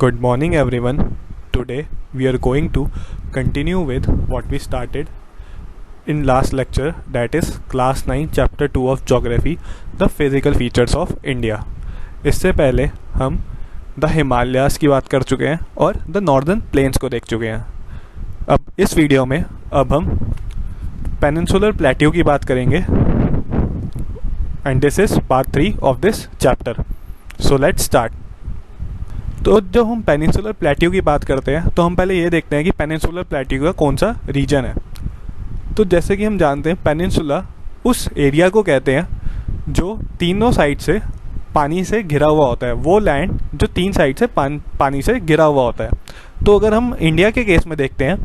Good morning, everyone. Today we are going to continue with what we started in last lecture, that is class 9 chapter 2 of geography, the physical features of India. इससे पहले हम the Himalayas की बात कर चुके हैं और the northern plains को देख चुके हैं. अब इस वीडियो में अब हम पेनिनसुलर प्लेट्यू की बात करेंगे and this is part 3 of this chapter. So let's start. तो जब हम पेनिनसुलर प्लेट्यू की बात करते हैं तो हम पहले ये देखते हैं कि पेनिनसुलर प्लेट्यू का कौन सा रीजन है. तो जैसे कि हम जानते हैं पेनिनसुला उस एरिया को कहते हैं जो तीनों साइड से पानी से घिरा हुआ होता है, वो लैंड जो तीन साइड से पानी से घिरा हुआ होता है. तो अगर हम इंडिया के केस में देखते हैं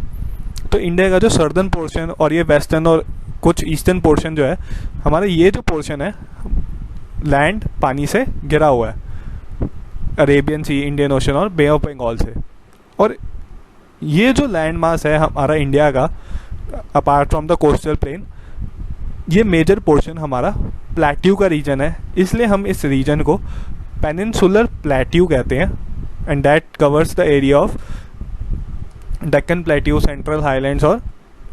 तो इंडिया का जो सर्दर्न पोर्शन और ये वेस्टर्न और कुछ ईस्टर्न पोर्शन जो है, हमारा ये जो पोर्शन है लैंड पानी से घिरा हुआ है, अरेबियन सी, इंडियन ओशन और बे ऑफ बंगाल से. और ये जो लैंड मास है हमारा इंडिया का, apart from the coastal plain, ये मेजर पोर्शन हमारा प्लेट्यू का रीजन है. इसलिए हम इस रीजन को पेनिनसुलर प्लेट्यू कहते हैं and that covers the area of Deccan plateau, central highlands और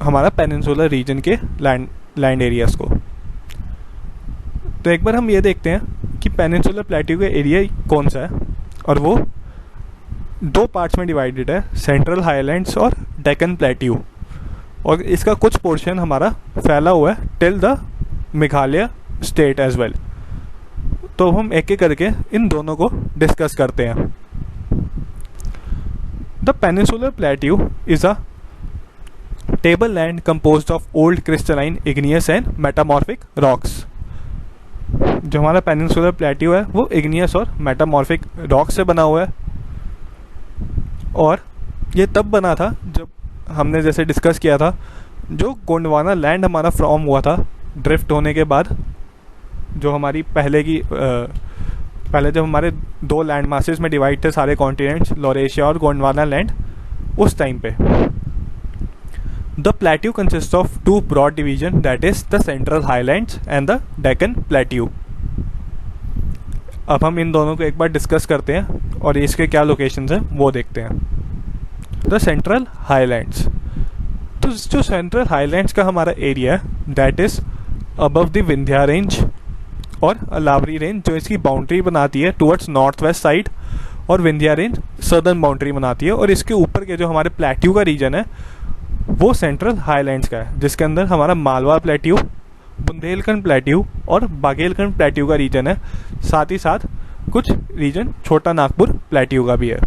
हमारा पेनिनसुलर रीजन के लैंड एरियाज़ को. तो एक बार हम ये देखते हैं कि पेनिनसुलर प्लेट्यू का एरिया कौन सा है, और वो दो पार्ट्स में डिवाइडेड है, सेंट्रल हाईलैंड्स और डेक्कन प्लेट्यू. और इसका कुछ पोर्शन हमारा फैला हुआ है till the Meghalaya state as well. तो हम एक एक करके इन दोनों को डिस्कस करते हैं. The peninsular plateau is a table land composed of old crystalline igneous and metamorphic rocks. जो हमारा पेनिनसुलर प्लेट्यू है वो इग्नियस और मेटामॉर्फिक रॉक से बना हुआ है. और ये तब बना था जब हमने जैसे डिस्कस किया था, जो गोंडवाना लैंड हमारा फॉर्म हुआ था ड्रिफ्ट होने के बाद, जो हमारी पहले जब हमारे दो लैंड मासेस में डिवाइड थे सारे कॉन्टिनेंट्स, लॉरेशिया और गोंडवाना लैंड, उस टाइम पे. The plateau consists of two broad divisions, that is the Central Highlands and the Deccan Plateau. अब हम इन दोनों को एक बार डिस्कस करते हैं और इसके क्या लोकेशंस हैं वो देखते हैं. The central highlands. तो जो सेंट्रल हाईलैंड्स का हमारा एरिया है that is above the Vindhya range और अलावरी रेंज, जो इसकी बाउंड्री बनाती है टुवर्ड्स नॉर्थ वेस्ट साइड, और विंध्या रेंज सदर्न बाउंड्री बनाती है. और इसके ऊपर के जो हमारे प्लेट्यू का रीजन है वो सेंट्रल हाईलैंड्स का है, जिसके अंदर हमारा मालवा प्लेट्यू, बुंदेलखंड प्लेट्यू और बाघेलखंड प्लेट्यू का रीजन है. साथ ही साथ कुछ रीजन छोटा नागपुर प्लेट्यू का भी है.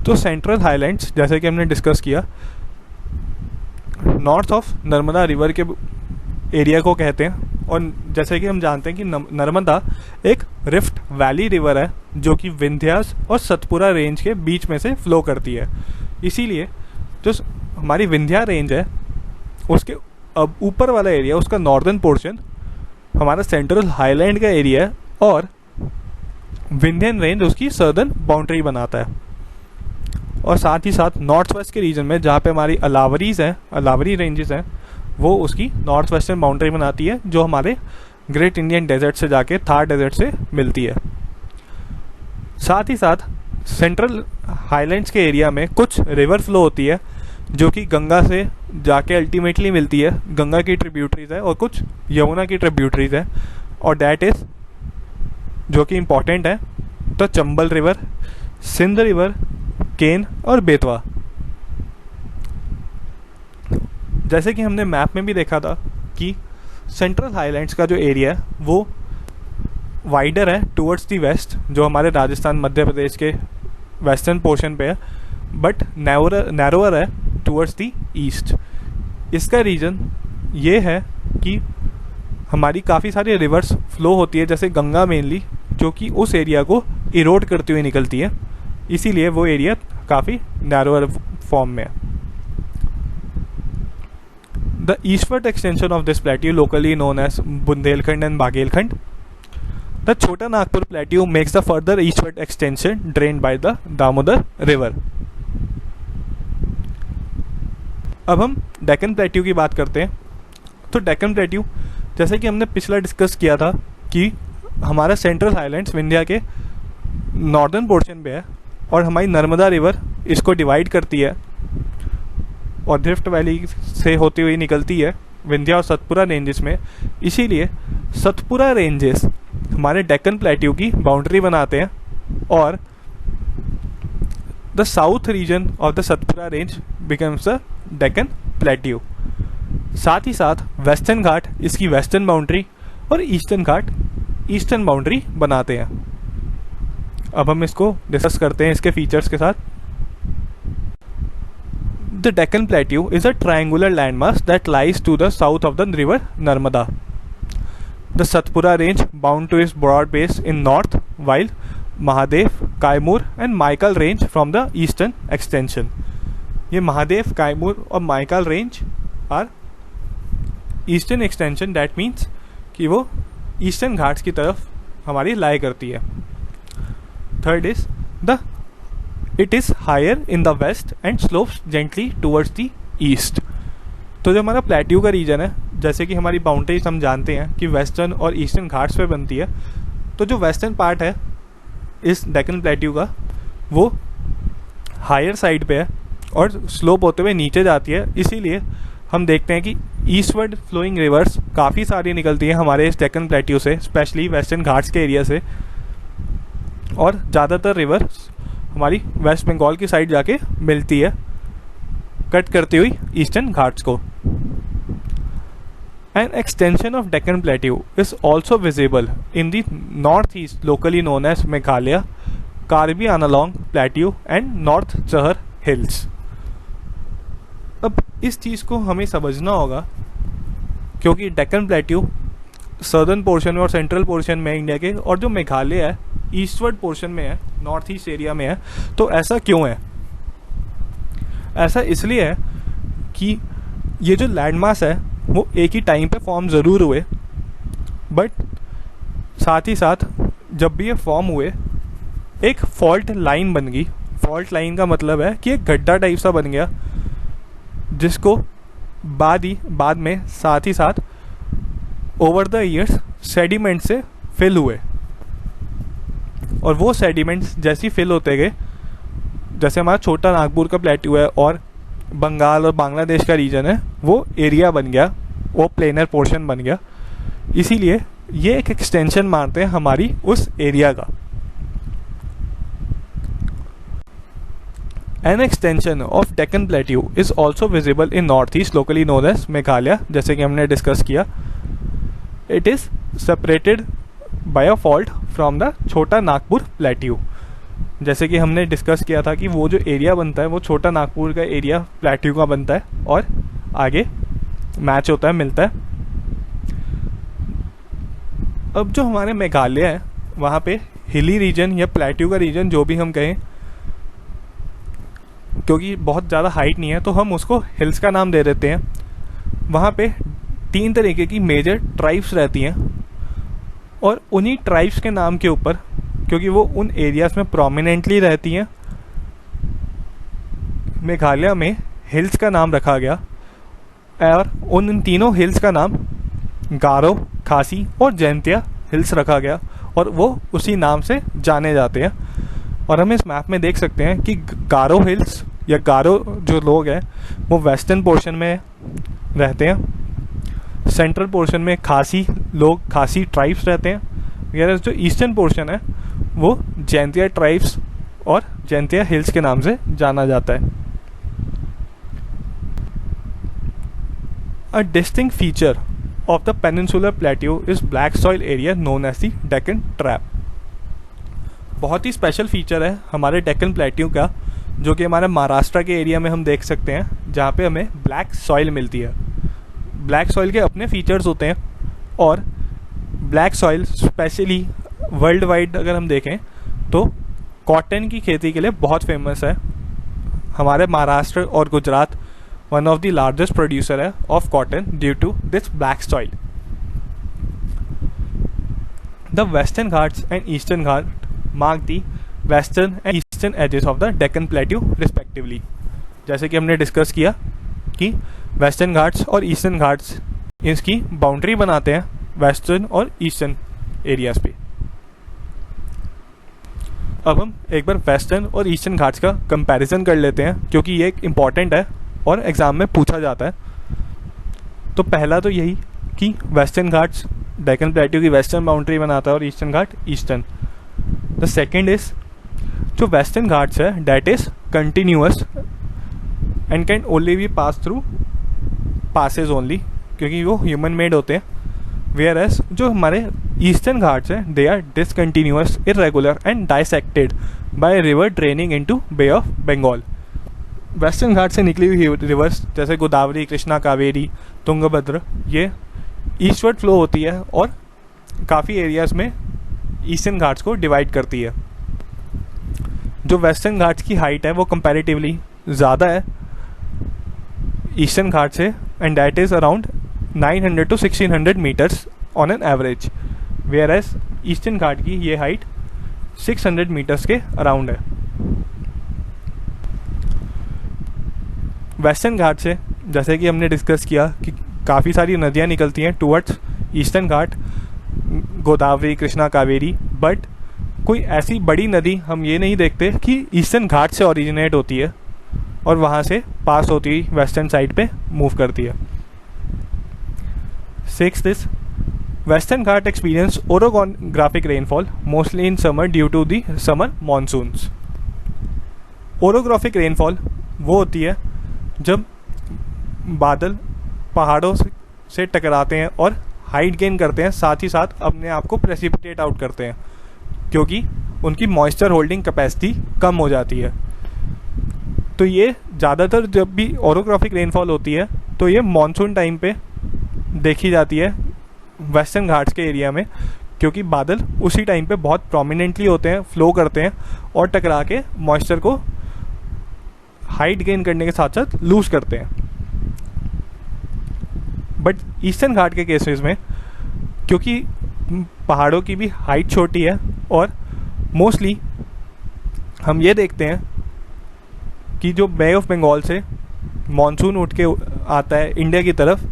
तो सेंट्रल हाईलैंड्स जैसे कि हमने डिस्कस किया, नॉर्थ ऑफ नर्मदा रिवर के एरिया को कहते हैं. और जैसे कि हम जानते हैं कि नर्मदा एक रिफ्ट वैली रिवर है जो कि विंध्यास और सतपुरा रेंज के बीच में से फ्लो करती है. इसीलिए जो हमारी विंध्या रेंज है उसके अब ऊपर वाला एरिया, उसका नॉर्दर्न पोर्शन हमारा सेंट्रल हाईलैंड का एरिया है, और विंध्यन रेंज उसकी सदर्न बाउंड्री बनाता है. और साथ ही साथ नॉर्थ वेस्ट के रीजन में जहाँ पे हमारी अलावरीज हैं, अलावरी रेंजेस हैं, वो उसकी नॉर्थ वेस्टर्न बाउंड्री बनाती है, जो हमारे ग्रेट इंडियन डेजर्ट से जाके थार डेजर्ट से मिलती है. साथ ही साथ सेंट्रल हाईलैंड्स के एरिया में कुछ रिवर फ्लो होती है जो कि गंगा से जाके अल्टीमेटली मिलती है. गंगा की ट्रिब्यूटरीज है और कुछ यमुना की ट्रिब्यूटरीज है, और डैट इज़ जो कि इम्पॉर्टेंट है तो चंबल रिवर, सिंध रिवर, केन और बेतवा. जैसे कि हमने मैप में भी देखा था कि सेंट्रल हाईलैंड्स का जो एरिया है वो वाइडर है टुवर्ड्स दी वेस्ट, जो हमारे राजस्थान मध्य प्रदेश के वेस्टर्न पोर्शन पे है, बट नैरोअर है टुवर्ड्स दी ईस्ट. इसका रीज़न ये है कि हमारी काफ़ी सारी रिवर्स फ्लो होती है, जैसे गंगा मेनली, जो कि उस एरिया को इरोड करती हुई निकलती है. इसीलिए वो एरिया काफ़ी नैरोअर फॉर्म में है. The eastward extension of this plateau, locally known as Bundelkhand and Baghelkhand, the Chota Nagpur plateau makes the further eastward extension drained by the Damodar river. अब हम डेक्कन प्लेट्यू की बात करते हैं. तो डेक्कन प्लेट्यू जैसे कि हमने पिछला डिस्कस किया था कि हमारा सेंट्रल हाईलैंड्स विंध्या के नॉर्दर्न पोर्शन पे है और हमारी नर्मदा रिवर इसको डिवाइड करती है और ड्रिफ्ट वैली से होती हुई निकलती है विंध्या और सतपुरा रेंजेस में। इसीलिए सतपुरा रेंजेस हमारे डेक्कन प्लेट्यू की बाउंड्री बनाते हैं और the south region of the Satpura range becomes the Deccan plateau. साथ ही साथ वेस्टर्न घाट इसकी वेस्टर्न बाउंड्री और ईस्टर्न घाट ईस्टर्न बाउंड्री बनाते हैं। अब हम इसको डिस्कस करते हैं इसके फीचर्स के साथ। The Deccan plateau is a triangular landmass that lies to the south of the river Narmada. The Satpura range bound to its broad base in north while Mahadev, Kaimur and Maikal range from the eastern extension. ये महादेव, कायमूर और Maikal range are eastern extension, that means कि वो eastern Ghats की तरफ हमारी लाई करती है। Third is it is higher in the west and slopes gently towards the east. तो जो हमारा प्लेट्यू का रीजन है, जैसे कि हमारी बाउंड्रीज हम जानते हैं कि वेस्टर्न और ईस्टर्न घाट्स पे बनती है, तो जो वेस्टर्न पार्ट है इस डेक्कन प्लेट्यू का वो हायर साइड पे है और स्लोप होते हुए नीचे जाती है। इसीलिए हम देखते हैं कि ईस्टवर्ड फ्लोइंग रिवर्स काफ़ी सारी निकलती हैं हमारे इस डेक्कन प्लेट्यू से, स्पेशली वेस्टर्न घाट्स के एरिया से, और ज़्यादातर रिवर्स हमारी वेस्ट बंगाल की साइड जाके मिलती है, कट करती हुई ईस्टर्न घाट्स को। An extension of Deccan Plateau is also visible in the northeast, locally known as Meghalaya, Karbi Anglong Plateau and North Chahar Hills. अब इस चीज़ को हमें समझना होगा क्योंकि डेक्कन प्लेट्यू सदर्न पोर्शन में और सेंट्रल पोर्शन में इंडिया के, और जो मेघालय है ईस्टवर्ड पोर्शन में है, नॉर्थ ईस्ट एरिया में है। तो ऐसा क्यों है? ऐसा इसलिए है कि ये जो लैंडमास है वो एक ही टाइम पे फॉर्म ज़रूर हुए, बट साथ ही साथ जब भी ये फॉर्म हुए एक फॉल्ट लाइन बन गई। फॉल्ट लाइन का मतलब है कि एक गड्ढा टाइप सा बन गया, जिसको बाद में साथ ही साथ ओवर द ईयर्स सेडिमेंट से फिल हुए, और वो सेडिमेंट्स जैसे फिल होते गए, जैसे हमारा छोटा नागपुर का प्लेट्यू है और बंगाल और बांग्लादेश का रीजन है, वो एरिया बन गया, वो प्लेनर पोर्शन बन गया। इसीलिए ये एक एक्सटेंशन मानते हैं हमारी उस एरिया का। An extension of Deccan Plateau is also visible in northeast, locally known as Meghalaya, जैसे कि हमने डिस्कस किया। It is separated by a fault from the छोटा नागपुर प्लेट्यू। जैसे कि हमने डिस्कस किया था कि वो जो एरिया बनता है वो छोटा नागपुर का एरिया प्लेट्यू का बनता है और आगे मैच होता है, मिलता है। अब जो हमारे मेघालय है वहाँ पे हिली रीजन या प्लेट्यू का रीजन जो भी हम कहें, क्योंकि बहुत ज़्यादा हाइट नहीं है तो हम उसको हिल्स का नाम दे देते हैं। वहाँ पे 3 तरीके की मेजर ट्राइब्स रहती हैं और उन्हीं ट्राइब्स के नाम के ऊपर, क्योंकि वो उन एरियाज़ में प्रोमिनेंटली रहती हैं, मेघालय में हिल्स का नाम रखा गया। और उन तीनों हिल्स का नाम गारो, खासी और जैंतिया हिल्स रखा गया और वो उसी नाम से जाने जाते हैं। और हम इस मैप में देख सकते हैं कि गारो हिल्स या गारो जो लोग हैं वो वेस्टर्न पोर्शन में रहते हैं, सेंट्रल पोर्शन में खासी लोग, खासी ट्राइब्स रहते हैं, वगैरह जो ईस्टर्न पोर्शन है वो जैंतिया ट्राइब्स और जैंतिया हिल्स के नाम से जाना जाता है। A distinct feature of the peninsular plateau is black soil area known as the Deccan Trap. बहुत ही स्पेशल फीचर है हमारे डेक्कन प्लेट्यू का, जो कि हमारे महाराष्ट्र के एरिया में हम देख सकते हैं, जहाँ पे हमें ब्लैक सॉइल मिलती है। ब्लैक सॉइल के अपने फीचर्स होते हैं और black soil specially world wide अगर हम देखें तो कॉटन की खेती के लिए बहुत फेमस है। हमारे महाराष्ट्र और Gujarat one of the largest producer है of cotton due to this black soil. The western ghats and eastern ghat mark the western and eastern edges of the Deccan plateau respectively. जैसे कि हमने डिस्कस किया कि वेस्टर्न घाट्स और ईस्टर्न घाट्स इसकी बाउंड्री बनाते हैं वेस्टर्न और ईस्टर्न एरियाज पे। अब हम एक बार वेस्टर्न और ईस्टर्न घाट्स का कंपैरिजन कर लेते हैं, क्योंकि ये एक इम्पॉर्टेंट है और एग्ज़ाम में पूछा जाता है। तो पहला तो यही कि वेस्टर्न घाट्स डेक्कन प्लेट्यू की वेस्टर्न बाउंड्री बनाता है और Eastern Ghat eastern. The second is जो वेस्टर्न घाट्स है that is continuous and can only be pass through passes only, क्योंकि वो ह्यूमन मेड होते हैं। वेयर एज जो हमारे ईस्टर्न घाट्स हैं they are discontinuous, irregular and dissected by river draining into bay of Bengal. Western ghat से निकली हुई रिवर्स जैसे गोदावरी, कृष्णा, कावेरी, तुंगभद्र, ये ईस्टवर्ड फ्लो होती है और काफ़ी एरियाज़ में ईस्टर्न घाट्स को डिवाइड करती है। जो वेस्टर्न घाट्स की हाइट है वो कंपैरेटिवली ज़्यादा है ईस्टर्न घाट से, and that is around 900 to 1600 metres on an average, whereas eastern ghat की ये हाइट 600 मीटर्स के अराउंड है। वेस्टर्न घाट से जैसे कि हमने डिस्कस किया कि काफ़ी सारी नदियाँ निकलती हैं towards eastern Ghat, Godavari, Krishna, Kaveri, but कोई ऐसी बड़ी नदी हम ये नहीं देखते कि ईस्टर्न घाट से ओरिजिनेट होती है और वहाँ से पास होती हुई वेस्टर्न साइड पे मूव करती है। Sixth is Western Ghat experience orographic rainfall mostly in summer due to the summer monsoons. Orographic rainfall वो होती है जब बादल पहाड़ों से टकराते हैं और हाइट गेन करते हैं, साथ ही साथ अपने आप को प्रेसिपिटेट आउट करते हैं, क्योंकि उनकी मॉइस्चर होल्डिंग कैपेसिटी कम हो जाती है। तो ये ज़्यादातर जब भी ओरोग्राफिक रेनफॉल होती है तो ये मानसून टाइम पे देखी जाती है वेस्टर्न घाट्स के एरिया में, क्योंकि बादल उसी टाइम पे बहुत प्रोमिनेंटली होते हैं, फ्लो करते हैं और टकरा के मॉइस्चर को हाइट गेन करने के साथ साथ लूज करते हैं। बट ईस्टर्न घाट के केसेस में क्योंकि पहाड़ों की भी हाइट छोटी है और मोस्टली हम ये देखते हैं कि जो बे ऑफ बंगाल से मॉनसून उठ के आता है इंडिया की तरफ,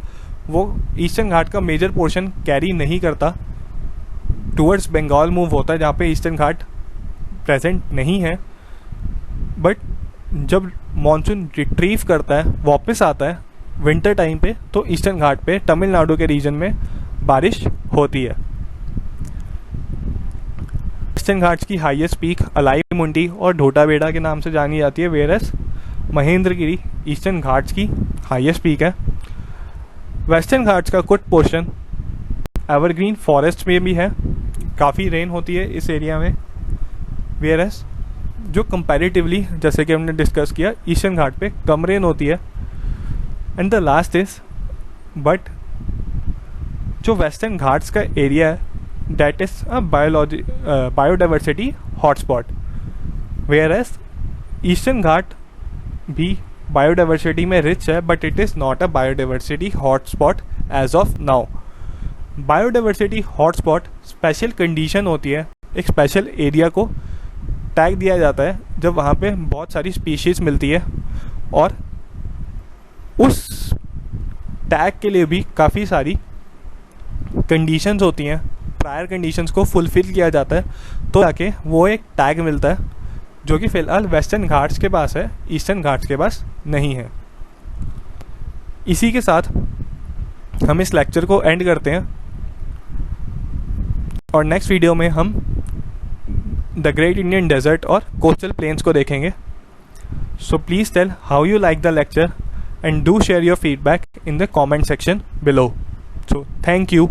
वो ईस्टर्न घाट का मेजर पोर्शन कैरी नहीं करता, टूवर्ड्स बंगाल मूव होता है जहाँ पे ईस्टर्न घाट प्रेजेंट नहीं है। बट जब मॉनसून रिट्रीव करता है, वापस आता है विंटर टाइम पे, तो ईस्टर्न घाट पे तमिलनाडु के रीजन में बारिश होती है। ईस्टर्न घाट्स की हाईएस्ट पीक अलाई मुंडी और ढोटाबेड़ा के नाम से जानी जाती है, वेयरएस महेंद्रगिरी ईस्टर्न घाट्स की हाईएस्ट पीक है। वेस्टर्न घाट्स का कुछ पोर्शन एवरग्रीन फॉरेस्ट में भी है, काफ़ी रेन होती है इस एरिया में, वेयरएस जो कंपैरेटिवली जैसे कि हमने डिस्कस किया ईस्टर्न घाट पे कम रेन होती है। And the last is but जो वेस्टर्न घाट्स का एरिया है that is a biodiversity hotspot, whereas eastern Ghat भी बायोडाइवर्सिटी में रिच है, but it is not a biodiversity hotspot as of now. Biodiversity hotspot special condition होती है, एक special area को टैग दिया जाता है जब वहाँ पे बहुत सारी स्पीशीज़ मिलती है, और उस टैग के लिए भी काफ़ी सारी कंडीशंस होती हैं, प्रायर कंडीशंस को फुलफ़िल किया जाता है तो जाके वो एक टैग मिलता है, जो कि फ़िलहाल वेस्टर्न घाट्स के पास है, ईस्टर्न घाट्स के पास नहीं है। इसी के साथ हम इस लेक्चर को एंड करते हैं और नेक्स्ट वीडियो में हम द ग्रेट इंडियन डेजर्ट और कोस्टल प्लेन्स को देखेंगे। So please tell how you like the lecture and do share your feedback in the comment section below. So thank you.